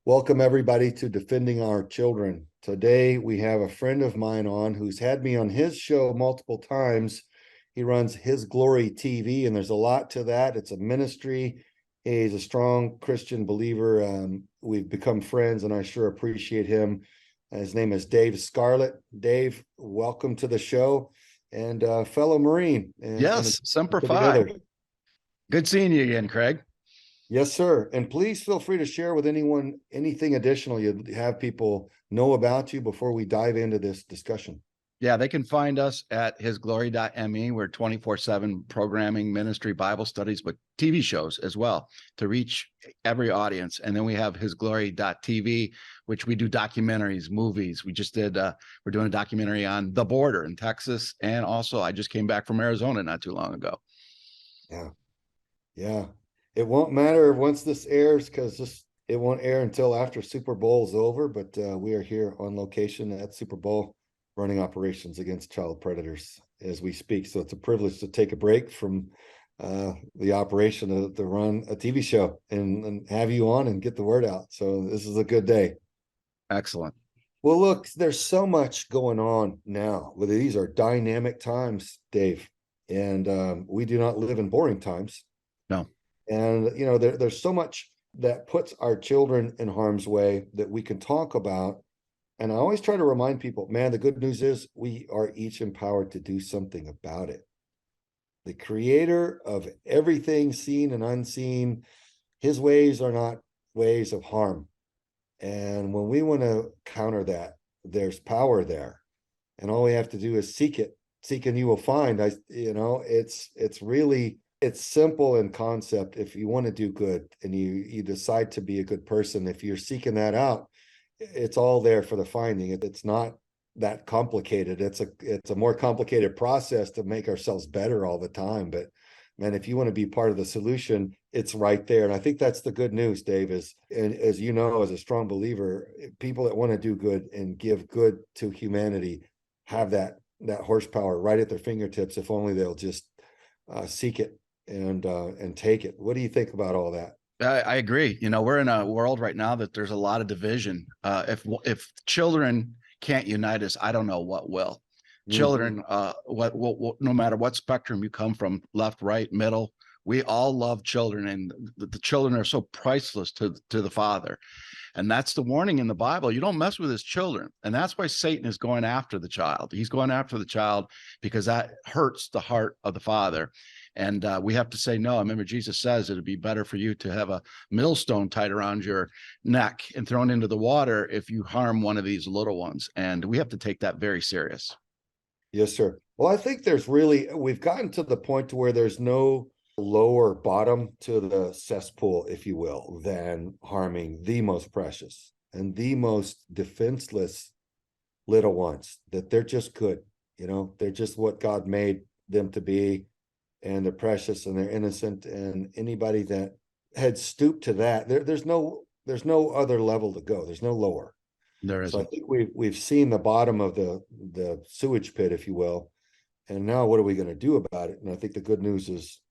Welcome, everybody, to Defending Our Children. Today, we have a friend of mine on who's had me on his show multiple times. He runs His Glory TV, and there's a lot to that. It's a ministry. He's a strong Christian believer. We've become friends, and I sure appreciate him. His name is Dave Scarlett. Dave, welcome to the show, and fellow Marine. Yes, Semper To the Fi. other. Good seeing you again, Craig. Yes, sir. And please feel free to share with anyone anything additional you'd have people know about you before we dive into this discussion. Yeah, they can find us at hisglory.me. We're 24/7 programming, ministry, Bible studies, but TV shows as well to reach every audience. And then we have hisglory.tv, which we do documentaries, movies. We're doing a documentary on the border in Texas. And also, I just came back from Arizona not too long ago. Yeah. Yeah. It won't matter once this airs because it won't air until after Super Bowl is over. But we are here on location at Super Bowl running operations against child predators as we speak. So it's a privilege to take a break from the operation to run a TV show and have you on and get the word out. So this is a good day. Excellent. Well, look, there's so much going on now. These are dynamic times, Dave, and we do not live in boring times. No. And, there's so much that puts our children in harm's way that we can talk about. And I always try to remind people, man, the good news is we are each empowered to do something about it. The creator of everything seen and unseen, his ways are not ways of harm. And when we want to counter that, there's power there. And all we have to do is seek it. Seek and you will find. It's simple in concept. If you want to do good and you decide to be a good person, if you're seeking that out, it's all there for the finding. It's not that complicated. It's a more complicated process to make ourselves better all the time. But man, if you want to be part of the solution, it's right there. And I think that's the good news, Dave, and as you know, as a strong believer, people that want to do good and give good to humanity have that horsepower right at their fingertips, if only they'll just seek it and take it. What do you think about all that? I agree. We're in a world right now that there's a lot of division. If children can't unite us, I don't know what will. Children, what no matter what spectrum you come from, left, right, middle, we all love children, and the children are so priceless to the Father. And that's the warning in the Bible. You don't mess with his children. And that's why Satan is going after the child. He's going after the child because that hurts the heart of the Father. And we have to say no. I remember Jesus says it'd be better for you to have a millstone tied around your neck and thrown into the water if you harm one of these little ones. And we have to take that very serious. Yes, sir. Well, I think we've gotten to the point to where there's no lower bottom to the cesspool, if you will, than harming the most precious and the most defenseless little ones, that they're just good. They're just what God made them to be. And they're precious and they're innocent, and anybody that had stooped to that, there's no other level to go. There's no lower. There isn't. So I think we've seen the bottom of the sewage pit, if you will, and now what are we going to do about it? And I think the good news is,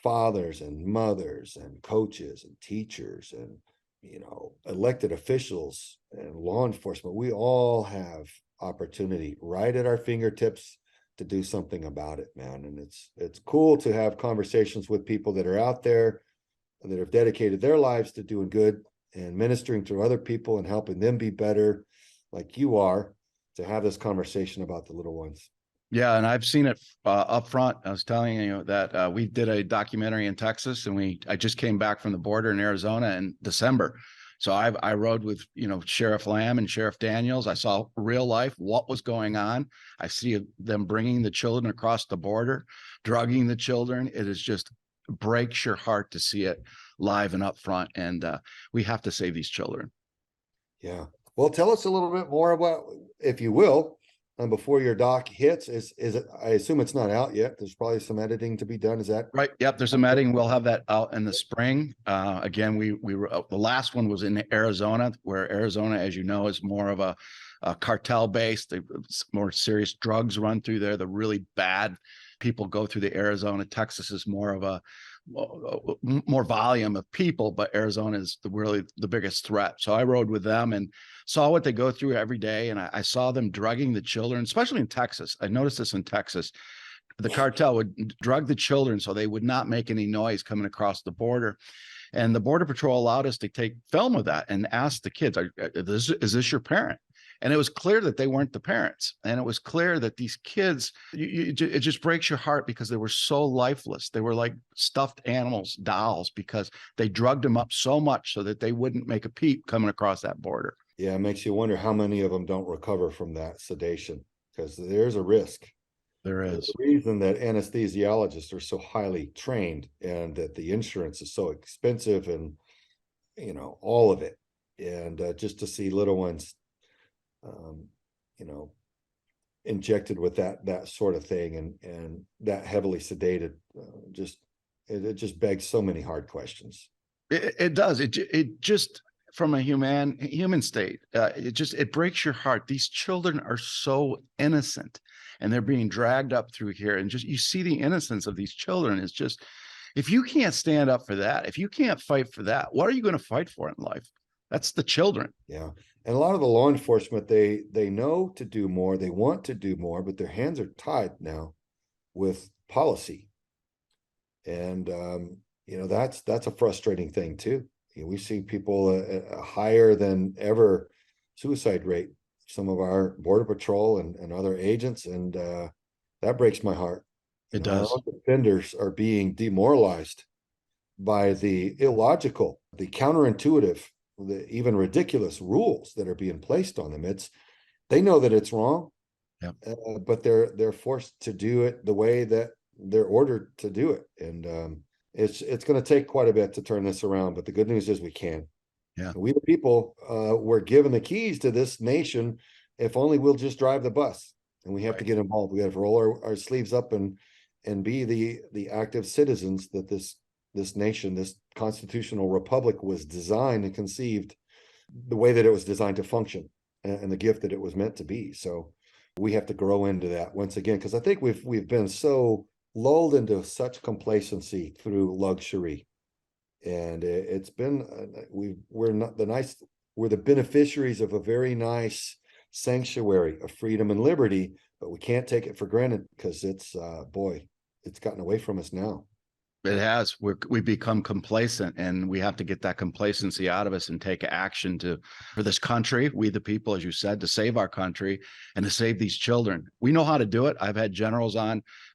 fathers and mothers and coaches and teachers and elected officials and law enforcement, we all have opportunity right at our fingertips to do something about it, man. And it's cool to have conversations with people that are out there that have dedicated their lives to doing good and ministering to other people and helping them be better, like you are, to have this conversation about the little ones. Yeah, and I've seen it up front. I was telling you that we did a documentary in Texas, and I just came back from the border in Arizona in December. So I rode with, Sheriff Lamb and Sheriff Daniels. I saw real life what was going on. I see them bringing the children across the border, drugging the children. It is just breaks your heart to see it live and up front. And we have to save these children. Yeah. Well, tell us a little bit more about, if you will, and before your doc hits, is it? I assume it's not out yet. There's probably some editing to be done. Is that right? Yep. There's some editing. We'll have that out in the spring. Again, we were the last one was in Arizona, where Arizona, as you know, is more of a cartel based, more serious drugs run through there. The really bad people go through the Arizona. Texas is more of a more volume of people, but Arizona is really the biggest threat. So I rode with them and saw what they go through every day. And I saw them drugging the children, especially in Texas. I noticed this in Texas. The cartel would drug the children so they would not make any noise coming across the border. And the Border Patrol allowed us to take film of that and ask the kids, is this your parent? And it was clear that they weren't the parents. And it was clear that these kids, it just breaks your heart because they were so lifeless. They were like stuffed animals, dolls, because they drugged them up so much so that they wouldn't make a peep coming across that border. Yeah, it makes you wonder how many of them don't recover from that sedation, because there's a risk. There is. The reason that anesthesiologists are so highly trained and that the insurance is so expensive and, all of it. And just to see little ones, injected with that sort of thing and that heavily sedated, it just begs so many hard questions. It does. It just, from a human state, it breaks your heart. These children are so innocent, and they're being dragged up through here, and just you see the innocence of these children. It's just, if you can't stand up for that, if you can't fight for that, what are you going to fight for in life? That's the children. Yeah. And a lot of the law enforcement, they know to do more, they want to do more, but their hands are tied now with policy. And that's a frustrating thing too. We've seen people a higher than ever suicide rate, some of our Border Patrol and other agents, and that breaks my heart. It does. Our own defenders are being demoralized by the illogical, the counterintuitive, the even ridiculous rules that are being placed on them. They know that it's wrong, but they're forced to do it the way that they're ordered to do it. And it's going to take quite a bit to turn this around, but the good news is we can. Yeah. We the people were given the keys to this nation. If only we'll just drive the bus, and we have to get involved. We have to roll our sleeves up and be the active citizens that this nation, this constitutional republic, was designed and conceived the way that it was designed to function, and the gift that it was meant to be. So we have to grow into that once again, because I think we've been so lulled into such complacency through luxury, and it's been we're the beneficiaries of a very nice sanctuary of freedom and liberty, but we can't take it for granted because it's gotten away from us now. It has. We've become complacent, and we have to get that complacency out of us and take action for this country, we the people, as you said, to save our country and to save these children. We know how to do it. I've had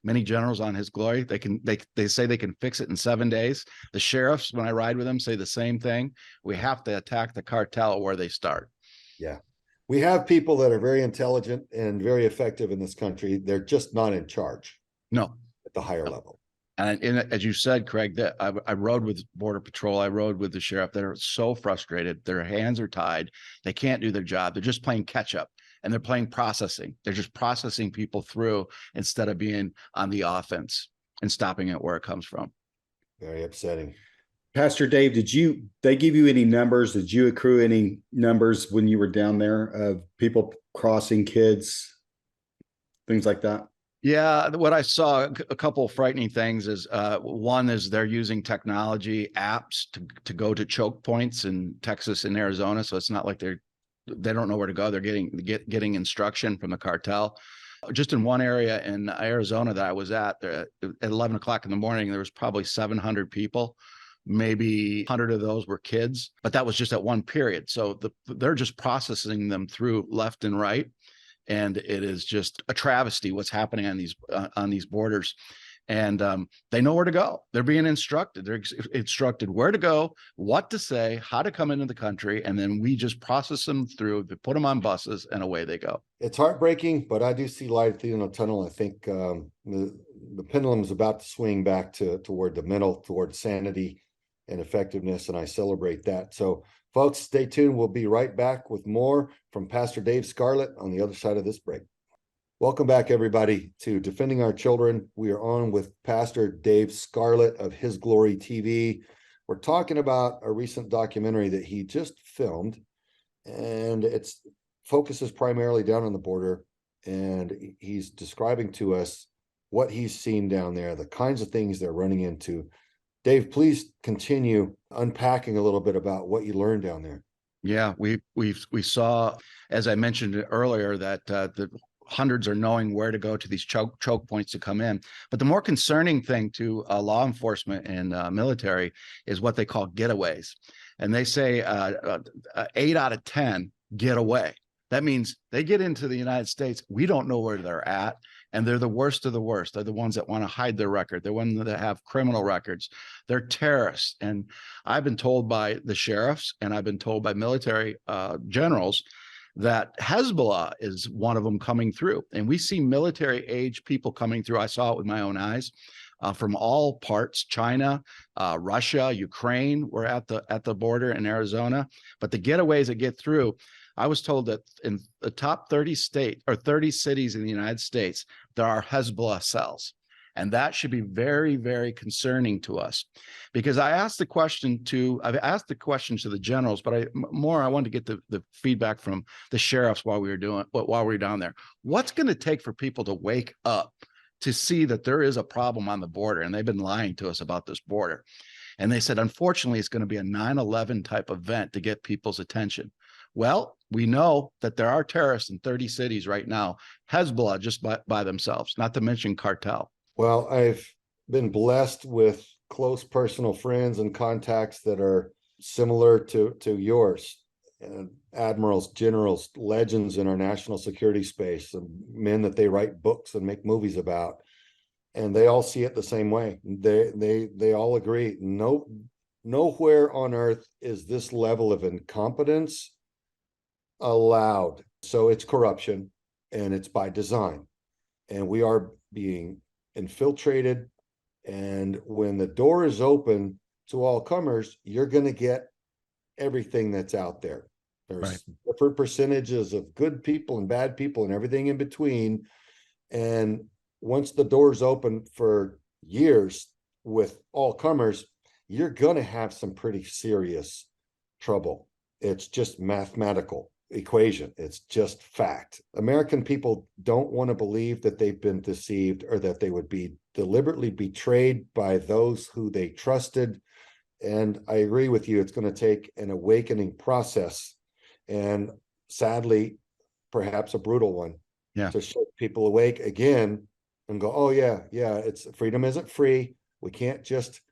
many generals on His Glory. They say they can fix it in 7 days. The sheriffs, when I ride with them, say the same thing. We have to attack the cartel where they start. Yeah. We have people that are very intelligent and very effective in this country. They're just not in charge. No. At the higher level. And as you said, Craig, that I rode with Border Patrol, I rode with the sheriff. They're so frustrated. Their hands are tied. They can't do their job. They're just playing catch up, and they're playing processing. They're just processing people through instead of being on the offense and stopping it where it comes from. Very upsetting. Pastor Dave, they give you any numbers? Did you accrue any numbers when you were down there of people crossing, kids, things like that? Yeah, what I saw, a couple of frightening things is one is they're using technology apps to go to choke points in Texas and Arizona. So it's not like they don't know where to go. They're getting instruction from the cartel. Just in one area in Arizona that I was at 11 o'clock in the morning, there was probably 700 people. Maybe 100 of those were kids, but that was just at one period. So they're just processing them through left and right. And it is just a travesty what's happening on these borders. And they know where to go. They're being instructed. They're instructed where to go, what to say, how to come into the country. And then we just process them through, put them on buses, and away they go. It's heartbreaking, but I do see light at the end of the tunnel. I think the pendulum is about to swing back toward the middle, toward sanity and effectiveness. And I celebrate that. So folks, stay tuned. We'll be right back with more from Pastor Dave Scarlett on the other side of this break. Welcome back, everybody, to Defending Our Children. We are on with Pastor Dave Scarlett of His Glory TV. We're talking about a recent documentary that he just filmed, and it focuses primarily down on the border, and he's describing to us what he's seen down there, the kinds of things they're running into. Dave, please continue unpacking a little bit about what you learned down there. Yeah, we saw, as I mentioned earlier, that the hundreds are knowing where to go to these choke points to come in. But the more concerning thing to law enforcement and military is what they call getaways. And they say 8 out of 10 get away. That means they get into the United States. We don't know where they're at. And they're the worst of the worst. They're the ones that want to hide their record. They're ones that have criminal records. They're terrorists. And I've been told by the sheriffs and I've been told by military generals that Hezbollah is one of them coming through. And we see military age people coming through. I saw it with my own eyes from all parts, China, Russia, Ukraine. We're at the border in Arizona. But the getaways that get through, I was told that in the top 30 cities in the United States, there are Hezbollah cells. And that should be very, very concerning to us, because I've asked the question to the generals, but I wanted to get the feedback from the sheriffs while we were down there. What's going to take for people to wake up to see that there is a problem on the border? And they've been lying to us about this border. And they said, unfortunately, it's going to be a 9/11 type event to get people's attention. Well, we know that there are terrorists in 30 cities right now, Hezbollah just by themselves, not to mention cartel. Well, I've been blessed with close personal friends and contacts that are similar to yours. Admirals, generals, legends in our national security space, and men that they write books and make movies about. And they all see it the same way. They all agree. Nowhere on earth is this level of incompetence allowed. So it's corruption, and it's by design. And we are being infiltrated. And when the door is open to all comers, you're going to get everything that's out there. There's different percentages of good people and bad people and everything in between. And once the door's open for years with all comers, you're going to have some pretty serious trouble. It's just mathematical equation. It's just fact. American people don't want to believe that they've been deceived or that they would be deliberately betrayed by those who they trusted. And I agree with you. It's going to take an awakening process, and sadly, perhaps a brutal one, to shake people awake again and go, oh yeah, it's freedom isn't free. We can't just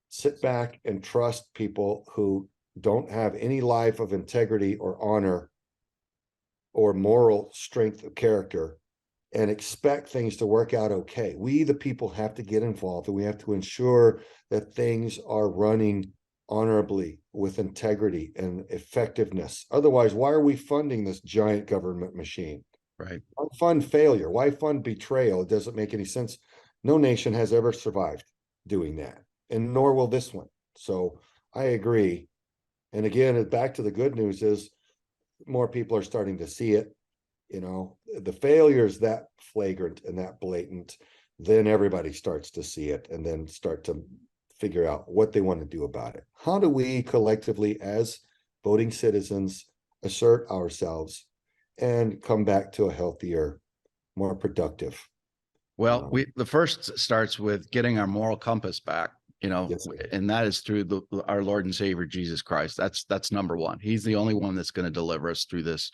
sit back and trust people who don't have any life of integrity or honor or moral strength of character and expect things to work out okay. We, the people, have to get involved, and we have to ensure that things are running honorably with integrity and effectiveness. Otherwise, why are we funding this giant government machine? Right. Why fund failure? Why fund betrayal? It doesn't make any sense. No nation has ever survived doing that, and nor will this one. So I agree. And again, back to the good news is more people are starting to see it. You know, the failure is that flagrant and that blatant, then everybody starts to see it and then start to figure out what they want to do about it. How do we collectively, as voting citizens, assert ourselves and come back to a healthier, more productive? Well, the first starts with getting our moral compass back. Yes, and that is through our Lord and Savior Jesus Christ. That's number one. He's the only one that's going to deliver us through this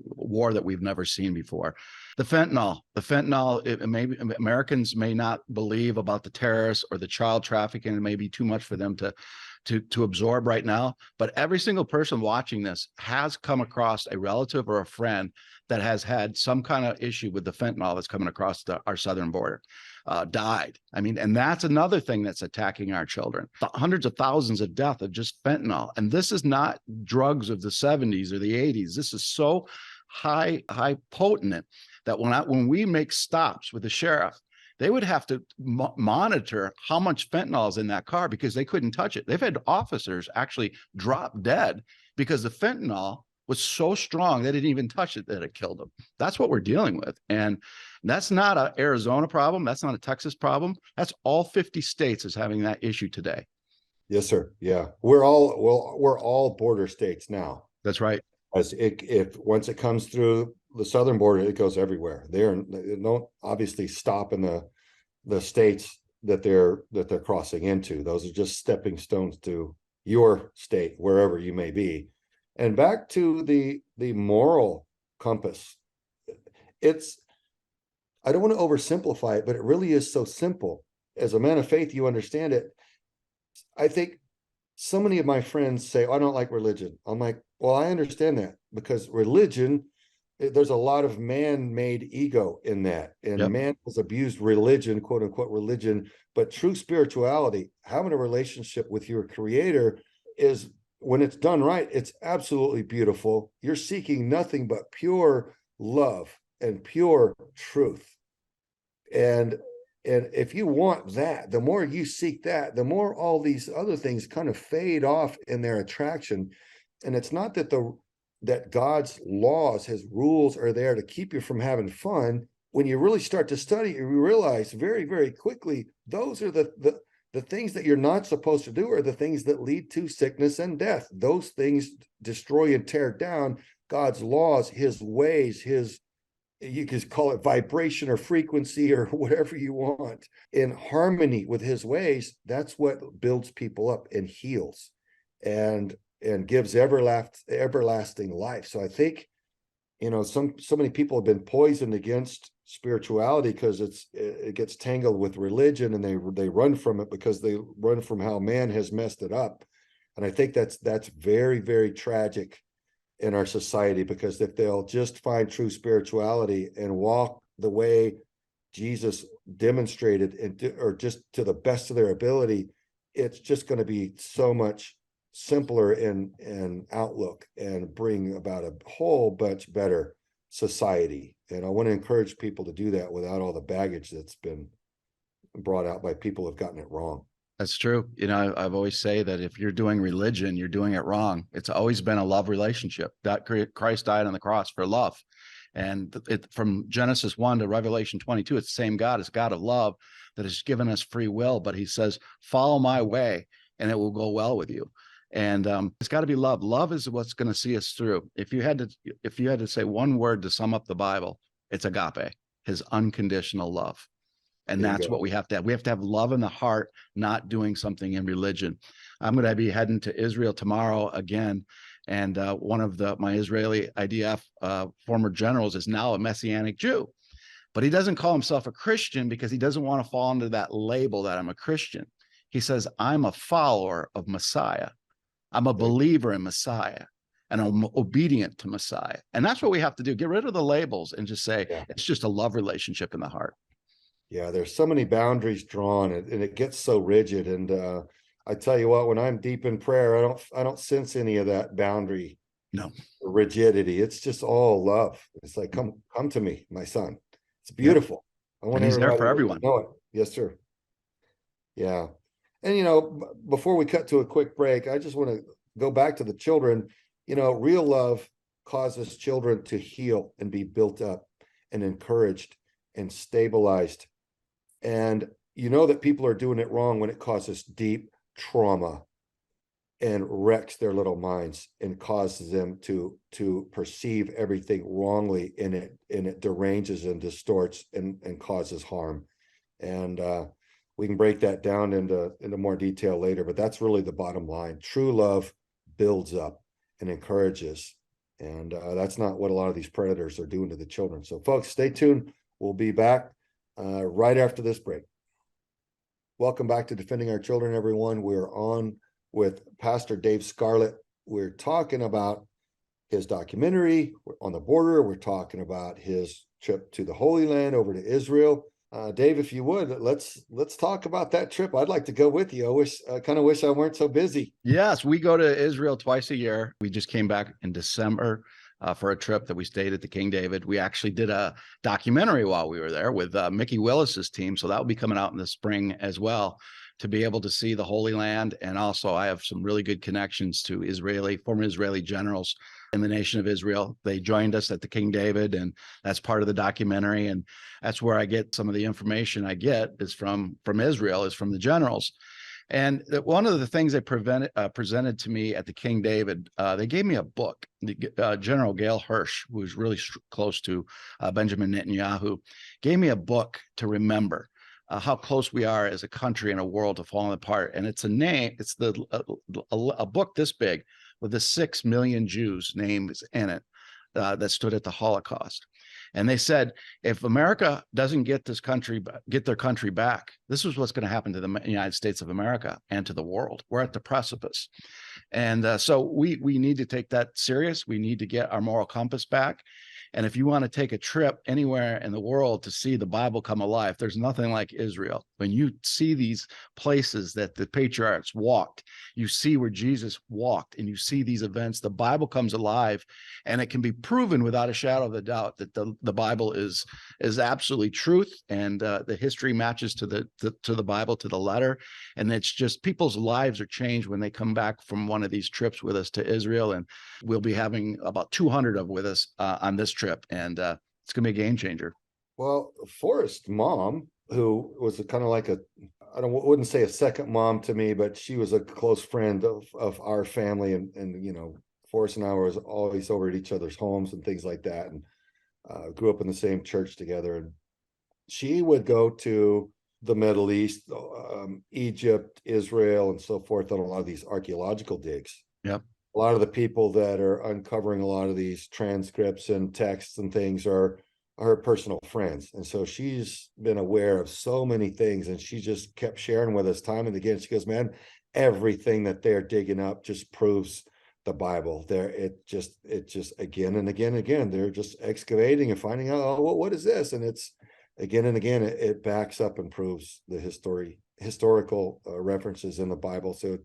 war that we've never seen before. The fentanyl, maybe Americans may not believe about the terrorists or the child trafficking. It may be too much for them to absorb right now. But every single person watching this has come across a relative or a friend that has had some kind of issue with the fentanyl that's coming across our southern border. Died. I mean, and that's another thing that's attacking our children. Hundreds of thousands of deaths of just fentanyl. And this is not drugs of the 70s or the 80s. This is so high potent that when we make stops with the sheriff, they would have to monitor how much fentanyl is in that car because they couldn't touch it. They've had officers actually drop dead because the fentanyl was so strong they didn't even touch it, that it killed them. That's what we're dealing with. And that's not an Arizona problem. That's not a Texas problem. That's all 50 states is having that issue today. Yes, sir. Yeah. We're all border states now. That's right. If once it comes through the southern border, it goes everywhere. They don't obviously stop in the states that they're crossing into. Those are just stepping stones to your state, wherever you may be. And back to the moral compass. I don't want to oversimplify it, but it really is so simple. As a man of faith, you understand it. I think so many of my friends say, I don't like religion. I'm like, well, I understand that, because religion, there's a lot of man-made ego in that. And Yep. man has abused religion, quote unquote religion, but true spirituality, having a relationship with your creator, is, when it's done right, it's absolutely beautiful. You're seeking nothing but pure love and pure truth. And if you want that, the more you seek that, the more all these other things kind of fade off in their attraction. And it's not that that God's laws, his rules, are there to keep you from having fun. When you really start to study, you realize very, very quickly, those are the things that you're not supposed to do, are the things that lead to sickness and death. Those things destroy and tear down God's laws, his ways, you could call it vibration or frequency or whatever you want, in harmony with his ways. That's what builds people up and heals and gives everlasting life. So I think, so many people have been poisoned against spirituality because it gets tangled with religion, and they run from it because they run from how man has messed it up. And I think that's very, very tragic in our society, because if they'll just find true spirituality and walk the way Jesus demonstrated, or just to the best of their ability, it's just going to be so much simpler in outlook and bring about a whole bunch better society. And I want to encourage people to do that without all the baggage that's been brought out by people who've gotten it wrong. That's true. I've always say that if you're doing religion, you're doing it wrong. It's always been a love relationship. That Christ died on the cross for love. And from Genesis 1 to Revelation 22, it's the same God. It's God of love that has given us free will. But he says, follow my way and it will go well with you. And it's got to be love. Love is what's going to see us through. If you had to say one word to sum up the Bible, it's agape, his unconditional love. And that's what we have to have. We have to have love in the heart, not doing something in religion. I'm going to be heading to Israel tomorrow again. And one of my Israeli IDF former generals is now a Messianic Jew. But he doesn't call himself a Christian because he doesn't want to fall into that label that I'm a Christian. He says, I'm a follower of Messiah. I'm a believer in Messiah. And I'm obedient to Messiah. And that's what we have to do. Get rid of the labels and just say, it's just a love relationship in the heart. Yeah, there's so many boundaries drawn, and it gets so rigid. And I tell you what, when I'm deep in prayer, I don't sense any of that boundary, rigidity. It's just all love. It's like, come to me, my son. It's beautiful. I want everybody there for everyone. To know it. Yes, sir. Yeah. And before we cut to a quick break, I just want to go back to the children. Real love causes children to heal and be built up and encouraged and stabilized. And that people are doing it wrong when it causes deep trauma and wrecks their little minds and causes them to perceive everything wrongly, and it deranges and distorts and causes harm. And we can break that down into more detail later, but that's really the bottom line. True love builds up and encourages, and that's not what a lot of these predators are doing to the children. So folks, stay tuned. We'll be back right after this break. Welcome back to Defending Our Children, everyone. We're on with Pastor Dave Scarlett. We're talking about his documentary on the border. We're talking about his trip to the Holy Land over to Israel. Dave, if you would, let's talk about that trip. I'd like to go with you. I kind of wish I weren't so busy. Yes, we go to Israel twice a year. We just came back in December for a trip that we stayed at the King David. We actually did a documentary while we were there with Mickey Willis's team. So that will be coming out in the spring as well, to be able to see the Holy Land. And also I have some really good connections to former Israeli generals in the nation of Israel. They joined us at the King David, and that's part of the documentary. And that's where I get some of the information I get is from Israel, is from the generals. And one of the things they presented to me at the King David, they gave me a book. General Gail Hirsch, who was really close to Benjamin Netanyahu, gave me a book to remember. how close we are as a country and a world to falling apart. And it's a book this big with the 6 million Jews names in it that stood at the Holocaust. And they said, if America doesn't get their country back, this is what's going to happen to the United States of America and to the world. We're at the precipice. And so we need to take that serious. We need to get our moral compass back. And if you want to take a trip anywhere in the world to see the Bible come alive, there's nothing like Israel. When you see these places that the patriarchs walked, you see where Jesus walked, and you see these events, the Bible comes alive, and it can be proven without a shadow of a doubt that the Bible is absolutely truth, and the history matches to the Bible to the letter. And it's just people's lives are changed when they come back from one of these trips with us to Israel, and we'll be having about 200 of with us on this trip, and it's gonna be a game changer. Well, Forrest's mom, who was kind of like wouldn't say a second mom to me, but she was a close friend of our family, and you know, Forrest and I was always over at each other's homes and things like that, and grew up in the same church together. And she would go to the Middle East, Egypt, Israel, and so forth on a lot of these archaeological digs. Yep. A lot of the people that are uncovering a lot of these transcripts and texts and things are her personal friends. And so she's been aware of so many things, and she just kept sharing with us time and again. She goes, man, everything that they're digging up just proves the Bible. It just again and again and again, they're just excavating and finding out, oh, what is this? And it's again and again, it backs up and proves the historical references in the Bible. So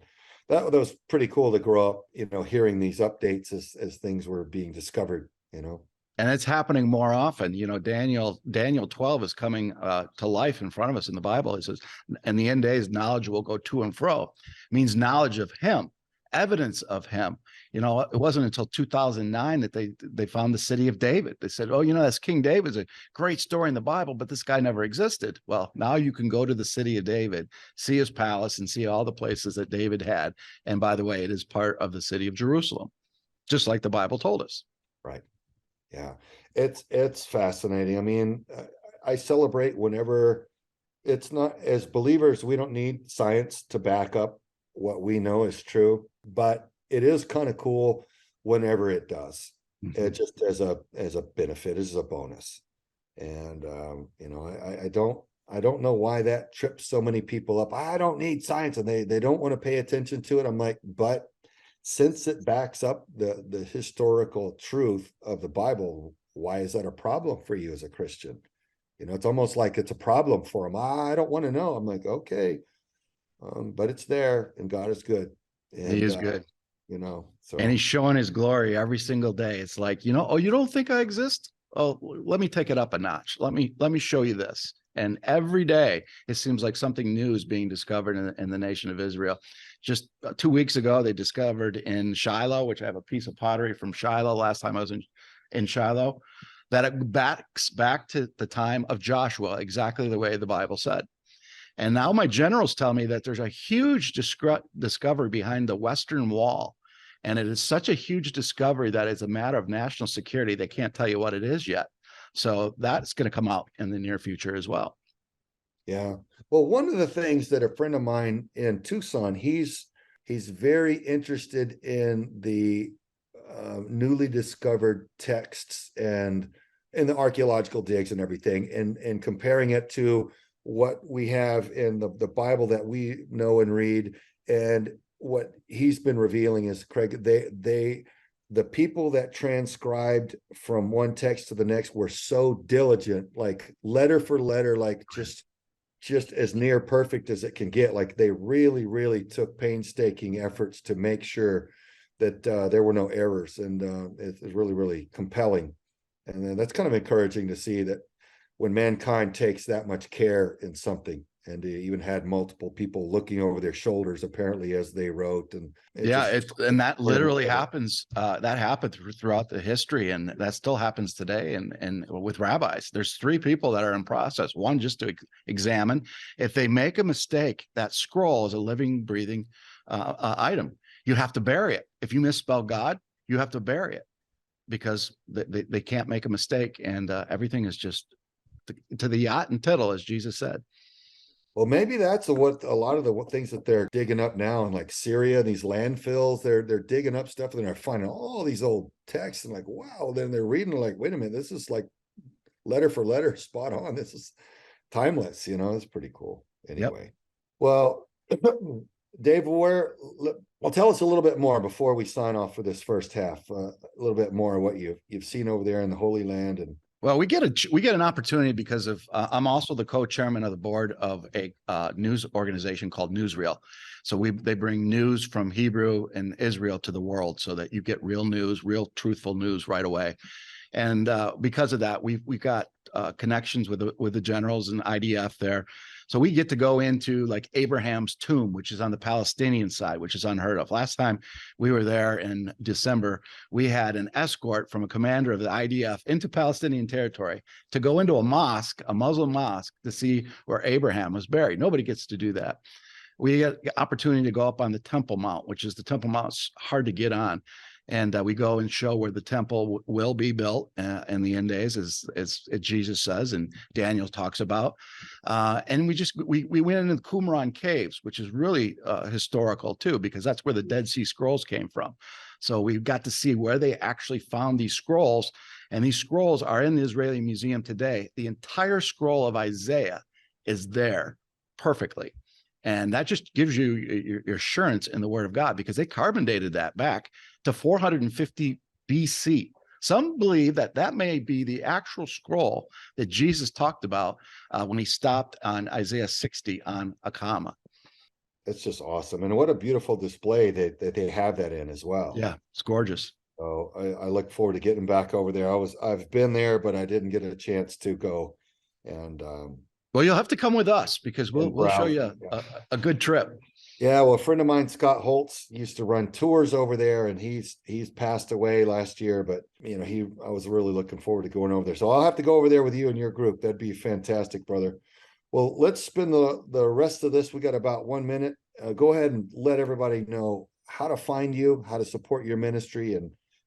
that was pretty cool to grow up, you know, hearing these updates as things were being discovered, you know. And it's happening more often. You know, Daniel 12 is coming to life in front of us in the Bible. It says, in the end days, knowledge will go to and fro. It means knowledge of him, evidence of him. You know, it wasn't until 2009 that they found the city of David. They said, oh, you know, that's King David's a great story in the Bible, but this guy never existed. Well, now you can go to the city of David, see his palace, and see all the places that David had. And by the way, it is part of the city of Jerusalem, just like the Bible told us. Right. Yeah, it's fascinating. I mean, I celebrate whenever it's not, as believers, we don't need science to back up what we know is true, but it is kind of cool whenever it does. Mm-hmm. It just as a benefit, as a bonus. And you know, I don't know why that trips so many people up. I don't need science, and they don't want to pay attention to it. I'm like, but since it backs up the historical truth of the Bible, why is that a problem for you as a Christian? You know, it's almost like it's a problem for them. I don't want to know. I'm like, okay, but it's there, and God is good. And, he is good. You know, so, and he's showing his glory every single day. It's like, you know, oh, you don't think I exist? Oh, let me take it up a notch. Let me show you this. And every day it seems like something new is being discovered in the nation of Israel. Just 2 weeks ago, they discovered in Shiloh, which I have a piece of pottery from Shiloh last time I was in Shiloh, that it backs back to the time of Joshua, exactly the way the Bible said. And now my generals tell me that there's a huge discovery behind the Western Wall. And it is such a huge discovery that it's a matter of national security. They can't tell you what it is yet. So that's going to come out in the near future as well. Yeah. Well, one of the things that a friend of mine in Tucson, he's very interested in the newly discovered texts and in the archaeological digs and everything, and comparing it to what we have in the Bible that we know and read. And what he's been revealing is, Craig, the people that transcribed from one text to the next were so diligent, like letter for letter, like just as near perfect as it can get. Like they really, really took painstaking efforts to make sure that there were no errors. And it's really, really compelling. And that's kind of encouraging to see that when mankind takes that much care in something, and they even had multiple people looking over their shoulders, apparently, as they wrote. And and that literally happens. That happened throughout the history, and that still happens today. And with rabbis, there's 3 people that are in process. One just to examine. If they make a mistake, that scroll is a living, breathing item. You have to bury it. If you misspell God, you have to bury it, because they can't make a mistake, and everything is just to the yacht and tittle, as Jesus said. Well, maybe that's what a lot of the things that they're digging up now in like Syria, these landfills, they're digging up stuff and they're finding all these old texts and like, wow, then they're reading like, wait a minute, this is like letter for letter, spot on. This is timeless, it's pretty cool. Anyway. Yep. Well, Dave, well, tell us a little bit more before we sign off for this first half, a little bit more of what you've seen over there in the Holy Land. And well, we get an opportunity because of I'm also the co-chairman of the board of a news organization called Newsreel. So they bring news from Hebrew and Israel to the world so that you get real news, real truthful news right away. And because of that, we got connections with the generals and IDF there. So we get to go into like Abraham's tomb, which is on the Palestinian side, which is unheard of. Last time we were there in December, we had an escort from a commander of the IDF into Palestinian territory to go into a mosque, a Muslim mosque, to see where Abraham was buried. Nobody gets to do that. We get the opportunity to go up on the Temple Mount, which is the Temple Mount's hard to get on. And we go and show where the temple will be built in the end days, as Jesus says and Daniel talks about. And we went into the Qumran caves, which is really historical too, because that's where the Dead Sea Scrolls came from. So we got to see where they actually found these scrolls. And these scrolls are in the Israeli Museum today. The entire scroll of Isaiah is there perfectly. And that just gives you your assurance in the word of God, because they carbon dated that back to 450 BC. Some believe that may be the actual scroll that Jesus talked about when he stopped on Isaiah 60 on a comma. It's just awesome. And what a beautiful display that they have that in as well. Yeah, it's gorgeous. So I look forward to getting back over there. I've been there, but I didn't get a chance to go. And well, you'll have to come with us because we'll show you a good trip. Yeah, well, a friend of mine, Scott Holtz, used to run tours over there, and he's passed away last year. But I was really looking forward to going over there. So I'll have to go over there with you and your group. That'd be fantastic, brother. Well, let's spend the rest of this. We got about 1 minute. Go ahead and let everybody know how to find you, how to support your ministry,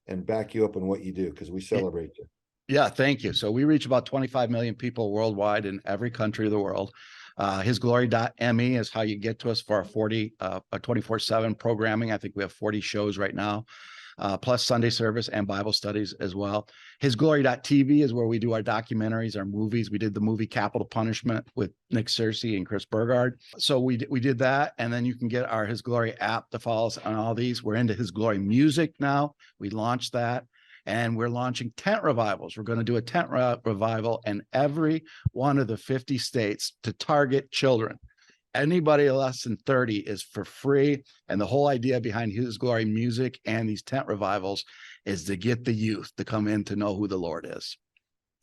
and back you up in what you do, because we celebrate you. Yeah, thank you. So we reach about 25 million people worldwide in every country of the world. Hisglory.me is how you get to us for our 24/7 programming. I think we have 40 shows right now, plus Sunday service and Bible studies as well. Hisglory.tv is where we do our documentaries, our movies. We did the movie Capital Punishment with Nick Searcy and Chris Burgard. So we did that. And then you can get our His Glory app to follow us on all these. We're into His Glory music now. We launched that. And we're launching tent revivals. We're going to do a tent revival in every one of the 50 states to target children. Anybody less than 30 is for free. And the whole idea behind His Glory music and these tent revivals is to get the youth to come in to know who the Lord is.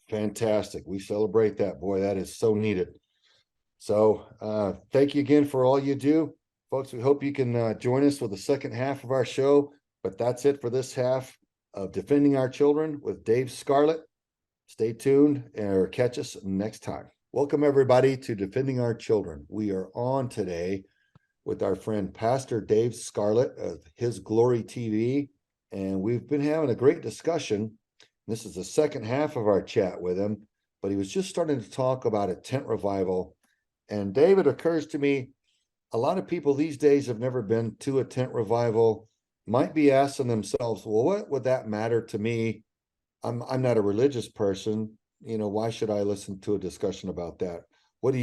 Fantastic. We celebrate that, boy. That is so needed. So thank you again for all you do. Folks, we hope you can join us for the second half of our show. But that's it for this half of Defending Our Children with Dave Scarlett. Stay tuned or catch us next time. Welcome, everybody, to Defending Our Children. We are on today with our friend Pastor Dave Scarlett of His Glory TV, and we've been having a great discussion. This is the second half of our chat with him, but he was just starting to talk about a tent revival. And Dave, it occurs to me, a lot of people these days have never been to a tent revival, might be asking themselves, well, what would that matter to me? I'm not a religious person. Why should I listen to a discussion about that? What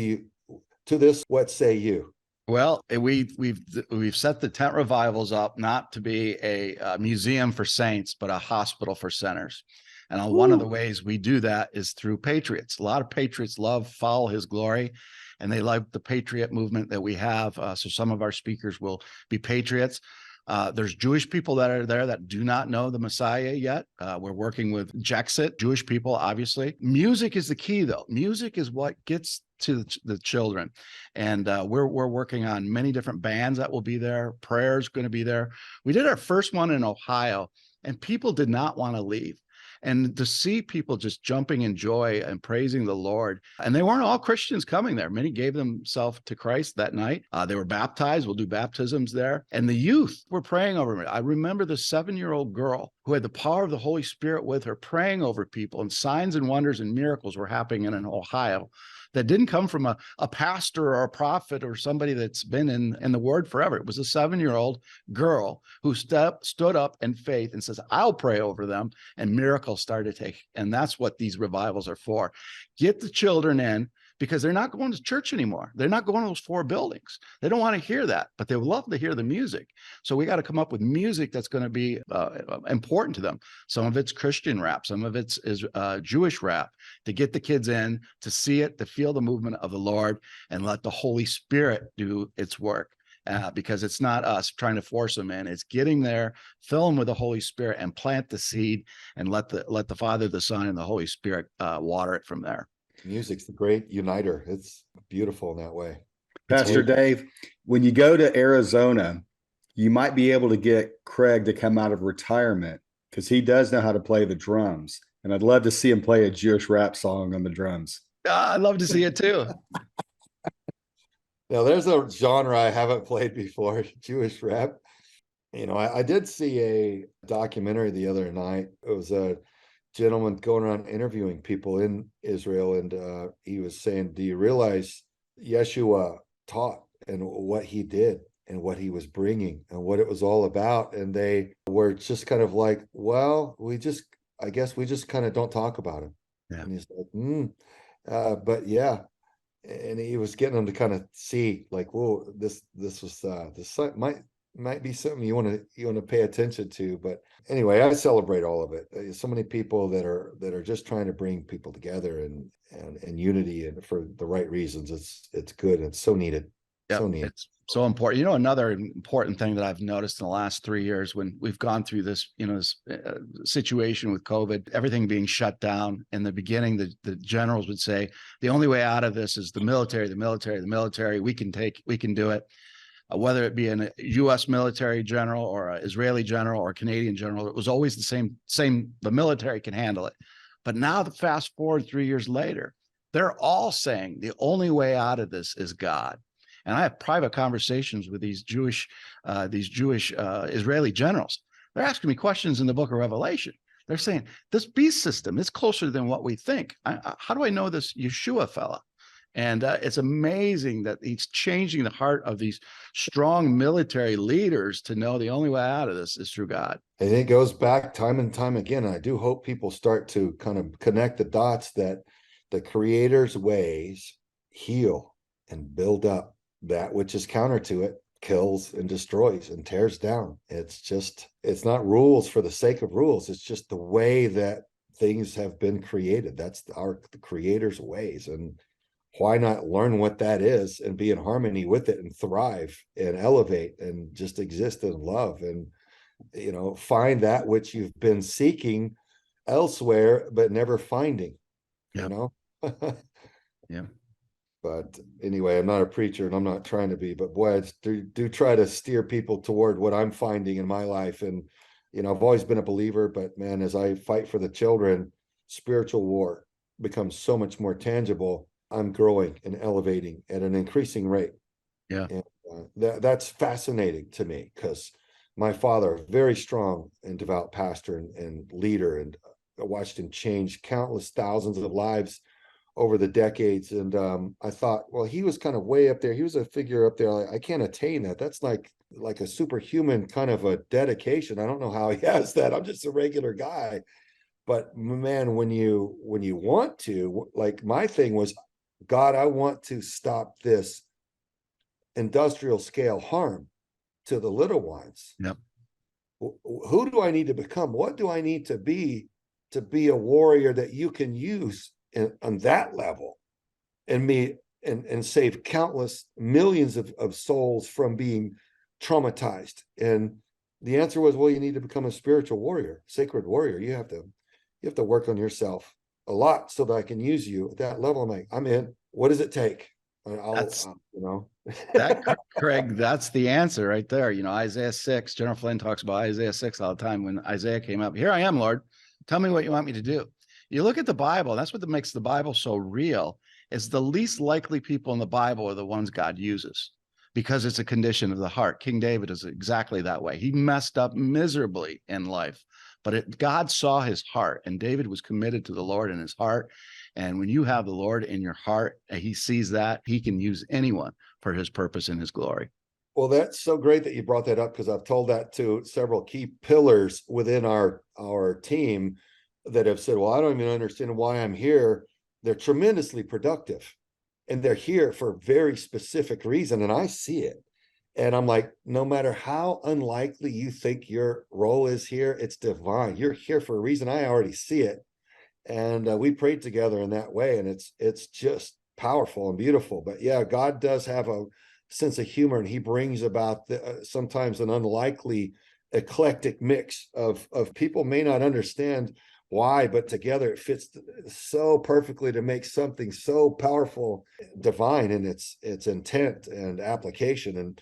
say you? Well, we've set the tent revivals up not to be a museum for saints, but a hospital for sinners. And one of the ways we do that is through patriots. A lot of patriots follow His Glory, and they love the patriot movement that we have. So some of our speakers will be patriots. There's Jewish people that are there that do not know the Messiah yet. We're working with Jexit, Jewish people, obviously. Music is the key, though. Music is what gets to the children. And we're working on many different bands that will be there. Prayer's going to be there. We did our first one in Ohio, and people did not want to leave. And to see people just jumping in joy and praising the Lord. And they weren't all Christians coming there. Many gave themselves to Christ that night. They were baptized. We'll do baptisms there. And the youth were praying over me. I remember the 7-year-old girl who had the power of the Holy Spirit with her, praying over people, and signs and wonders and miracles were happening in Ohio that didn't come from a pastor or a prophet or somebody that's been in the word forever. It was a 7-year-old girl who stood up in faith and says, I'll pray over them, and miracles started to take. And that's what these revivals are for. Get the children in, because they're not going to church anymore. They're not going to those 4 buildings. They don't want to hear that, but they would love to hear the music. So we got to come up with music that's going to be important to them. Some of it's Christian rap, some of it's Jewish rap, to get the kids in, to see it, to feel the movement of the Lord, and let the Holy Spirit do its work. Because it's not us trying to force them in. It's getting there, fill them with the Holy Spirit, and plant the seed, and let the Father, the Son, and the Holy Spirit water it from there. Music's the great uniter. It's beautiful in that way. Pastor Dave, when you go to Arizona, you might be able to get Craig to come out of retirement, because he does know how to play the drums. And I'd love to see him play a Jewish rap song on the drums. I'd love to see it too. Now, there's a genre I haven't played before, Jewish rap. You know, I did see a documentary the other night. It was a gentleman going around interviewing people in Israel, and he was saying, do you realize Yeshua taught and what he did and what he was bringing and what it was all about? And they were just kind of like, well, I guess we just kind of don't talk about him. Yeah. And he's like, but yeah. And he was getting them to kind of see, like, whoa, this might be something you want to pay attention to. But anyway, I celebrate all of it. There's so many people that are just trying to bring people together and unity, and for the right reasons. It's good. It's so needed. Yep, so needed. It's so important. You know, another important thing that I've noticed in the last 3 years, when we've gone through this, this situation with COVID, everything being shut down. In the beginning, the generals would say, the only way out of this is the military, the military, the military. We can do it. Whether it be a U.S. military general or an Israeli general or a Canadian general, it was always the same. The military can handle it. But now, the fast forward 3 years later, they're all saying the only way out of this is God. And I have private conversations with these Jewish Israeli generals. They're asking me questions in the book of Revelation. They're saying, this beast system is closer than what we think. How do I know this Yeshua fella? And it's amazing that he's changing the heart of these strong military leaders to know the only way out of this is through God. And it goes back time and time again. And I do hope people start to kind of connect the dots, that the Creator's ways heal and build up. That which is counter to it kills and destroys and tears down. It's not rules for the sake of rules. It's just the way that things have been created. That's the Creator's ways. And why not learn what that is and be in harmony with it and thrive and elevate and just exist in love, and, find that which you've been seeking elsewhere, but never finding, Yeah. But anyway, I'm not a preacher, and I'm not trying to be, but boy, I do try to steer people toward what I'm finding in my life. And, I've always been a believer, but man, as I fight for the children, spiritual war becomes so much more tangible. I'm growing and elevating at an increasing rate. Yeah. And that's fascinating to me, because my father, a very strong and devout pastor and leader, and I watched him change countless thousands of lives over the decades. And I thought, well, he was kind of way up there. He was a figure up there. I can't attain that. That's like a superhuman kind of a dedication. I don't know how he has that. I'm just a regular guy. But man, when you want to, like, my thing was, God, I want to stop this industrial scale harm to the little ones. Yep. Who do I need to become? What do I need to be a warrior that you can use on that level, and save countless millions of souls from being traumatized? And the answer was, well, you need to become a spiritual warrior, sacred warrior. You have to work on yourself a lot so that I can use you at that level. I'm like, I'm in. What does it take? Craig, that's the answer right there. Isaiah 6, General Flynn talks about Isaiah 6 all the time. When Isaiah came up, here I am, Lord, tell me what you want me to do. You look at the Bible, that's what makes the Bible so real, is the least likely people in the Bible are the ones God uses, because it's a condition of the heart. King David is exactly that way. He messed up miserably in life, But God saw his heart, and David was committed to the Lord in his heart. And when you have the Lord in your heart, he sees that he can use anyone for his purpose and his glory. Well, that's so great that you brought that up, because I've told that to several key pillars within our team that have said, well, I don't even understand why I'm here. They're tremendously productive, and they're here for a very specific reason. And I see it. And I'm like, no matter how unlikely you think your role is here, it's divine. You're here for a reason. I already see it. And we prayed together in that way. And it's just powerful and beautiful. But yeah, God does have a sense of humor, and he brings about sometimes an unlikely eclectic mix of people may not understand why, but together it fits so perfectly to make something so powerful, divine in its intent and application. And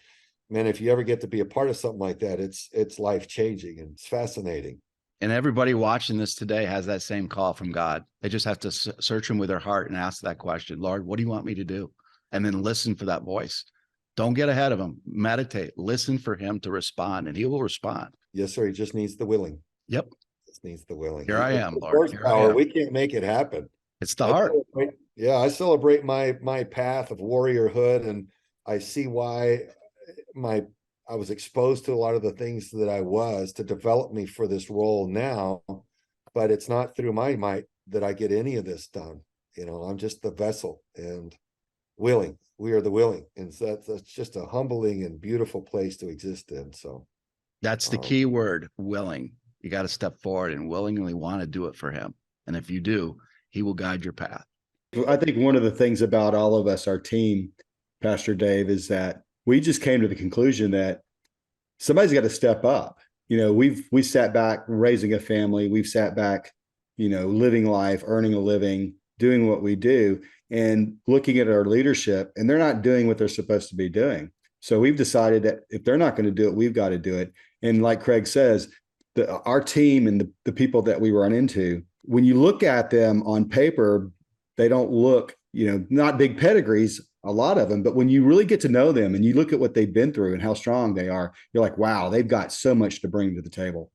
man, if you ever get to be a part of something like that, it's life-changing and it's fascinating. And everybody watching this today has that same call from God. They just have to search him with their heart and ask that question, Lord, what do you want me to do? And then listen for that voice. Don't get ahead of him. Meditate, listen for him to respond, and he will respond. Yes, sir. He just needs the willing. Yep. Just needs the willing. Here I am, Lord. Here I am. We can't make it happen. It's the heart. I celebrate my path of warriorhood, and I see why I was exposed to a lot of the things that I was to develop me for this role now, but it's not through my might that I get any of this done. I'm just the vessel and willing. We are the willing. And so that's just a humbling and beautiful place to exist in. So that's the key word, willing. You got to step forward and willingly want to do it for him. And if you do, he will guide your path. I think one of the things about all of us, our team, Pastor Dave, is that we just came to the conclusion that somebody's got to step up. We sat back raising a family. We've sat back, living life, earning a living, doing what we do, and looking at our leadership, and they're not doing what they're supposed to be doing. So we've decided that if they're not going to do it, we've got to do it. And like Craig says, our team and the people that we run into, when you look at them on paper, they don't look, not big pedigrees, a lot of them, but when you really get to know them and you look at what they've been through and how strong they are, you're like, wow, they've got so much to bring to the table.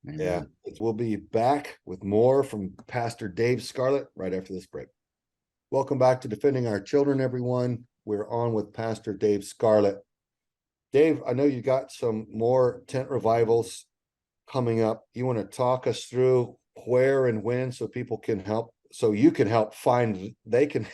Yeah. We'll be back with more from Pastor Dave Scarlett right after this break. Welcome back to Defending Our Children, everyone. We're on with Pastor Dave Scarlett. Dave, I know you got some more tent revivals coming up. You want to talk us through where and when, so people can help, so you can help find, they can,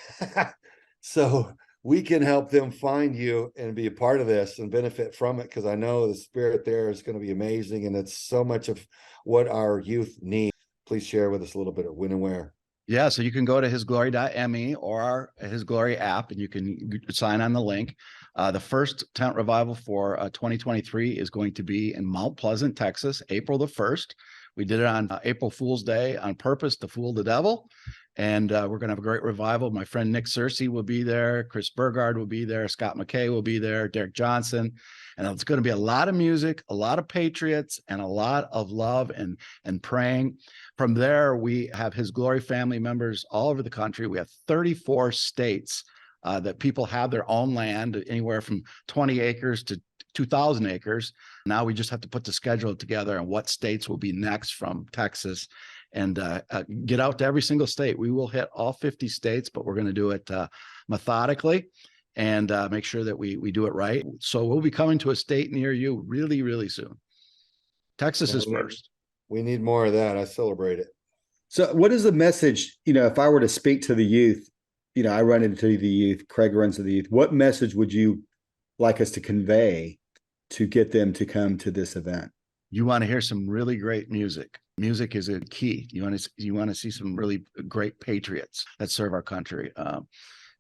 so we can help them find you and be a part of this and benefit from it, because I know the spirit there is going to be amazing, and it's so much of what our youth need. Please share with us a little bit of when and where. Yeah, so you can go to hisglory.me or our His Glory app, and you can sign on the link. The first tent revival for 2023 is going to be in Mount Pleasant, Texas, April the 1st. We did it on April Fool's Day on purpose to fool the devil. And we're going to have a great revival. My friend Nick Searcy will be there. Chris Burgard will be there. Scott McKay will be there. Derek Johnson. And it's going to be a lot of music, a lot of patriots, and a lot of love and praying. From there, we have His Glory family members all over the country. We have 34 states that people have their own land, anywhere from 20 acres to 2,000 acres. Now we just have to put the schedule together and what states will be next from Texas, and get out to every single state. We will hit all 50 states, but we're going to do it methodically and make sure that we do it right. So we'll be coming to a state near you really, really soon. Texas is first. We need more of that. I celebrate it. So what is the message, if I were to speak to the youth, I run into the youth, Craig runs to the youth, what message would you like us to convey to get them to come to this event? You want to hear some really great music. Music is a key. You want to see some really great patriots that serve our country.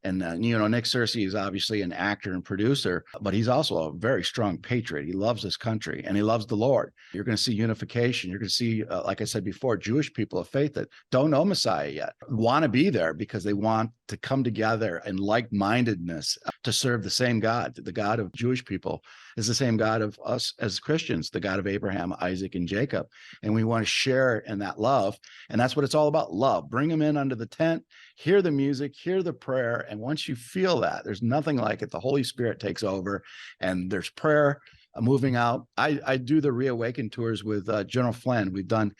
And Nick Searcy is obviously an actor and producer, but he's also a very strong patriot. He loves this country and he loves the Lord. You're going to see unification. You're going to see, like I said before, Jewish people of faith that don't know Messiah yet want to be there because they want to come together in like-mindedness to serve the same God. The God of Jewish people is the same God of us as Christians, the God of Abraham, Isaac, and Jacob. And we want to share in that love. And that's what it's all about, love. Bring them in under the tent, hear the music, hear the prayer. And once you feel that, there's nothing like it. The Holy Spirit takes over and there's prayer. moving out. I do the Reawaken tours with General Flynn. We've done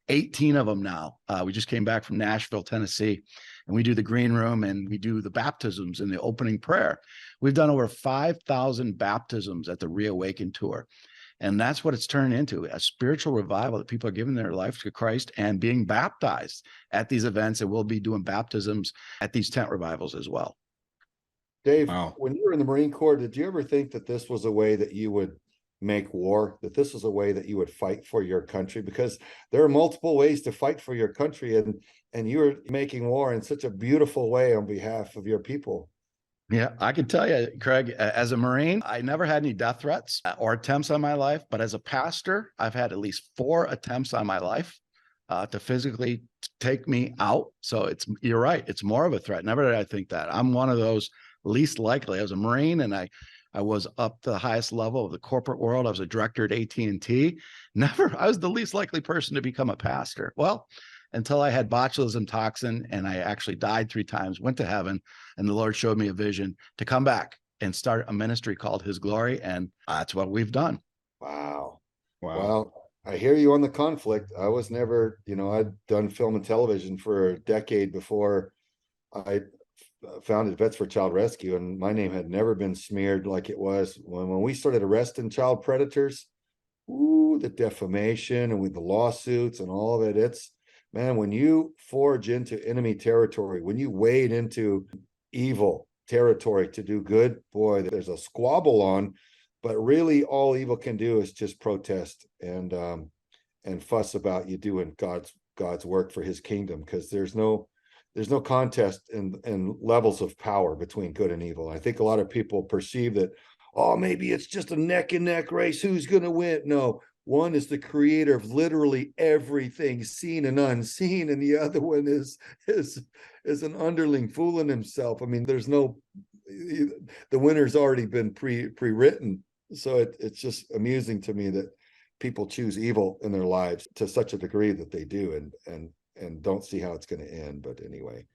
18 of them now. We just came back from Nashville, Tennessee, and we do the green room and we do the baptisms and the opening prayer. We've done over 5,000 baptisms at the Reawaken tour. And that's what it's turned into, a spiritual revival that people are giving their life to Christ and being baptized at these events. And we'll be doing baptisms at these tent revivals as well. Dave, Wow. when you were in the Marine Corps, did you ever think that this was a way that you would make war, that this was a way that you would fight for your country? Because there are multiple ways to fight for your country, and you were making war in such a beautiful way on behalf of your people. Yeah, I can tell you, Craig, as a Marine, I never had any death threats or attempts on my life. But as a pastor, I've had at least 4 attempts on my life to physically take me out. So you're right. It's more of a threat. Never did I think that. I'm one of those least likely. I was a Marine, and I was up to the highest level of the corporate world. I was a director at AT&T. I was the least likely person to become a pastor. Well, until I had botulism toxin and I actually died 3 times, went to heaven, and the Lord showed me a vision to come back and start a ministry called His Glory. And that's what we've done. Wow. Wow. Well, I hear you on the conflict. I was never, I'd done film and television for a decade before I founded Vets for Child Rescue, and my name had never been smeared like it was when we started arresting child predators. Ooh, the defamation and with the lawsuits and all of it. Man, when you forge into enemy territory, when you wade into evil territory to do good, boy, there's a squabble on, but really all evil can do is just protest and fuss about you doing God's work for His kingdom, because there's no contest in levels of power between good and evil. I think a lot of people perceive that, oh, maybe it's just a neck and neck race. Who's going to win? No, one is the creator of literally everything seen and unseen, and the other one is an underling fooling himself. I mean, the winner's already been pre-written. So it's just amusing to me that people choose evil in their lives to such a degree that they do, and don't see how it's going to end. But anyway,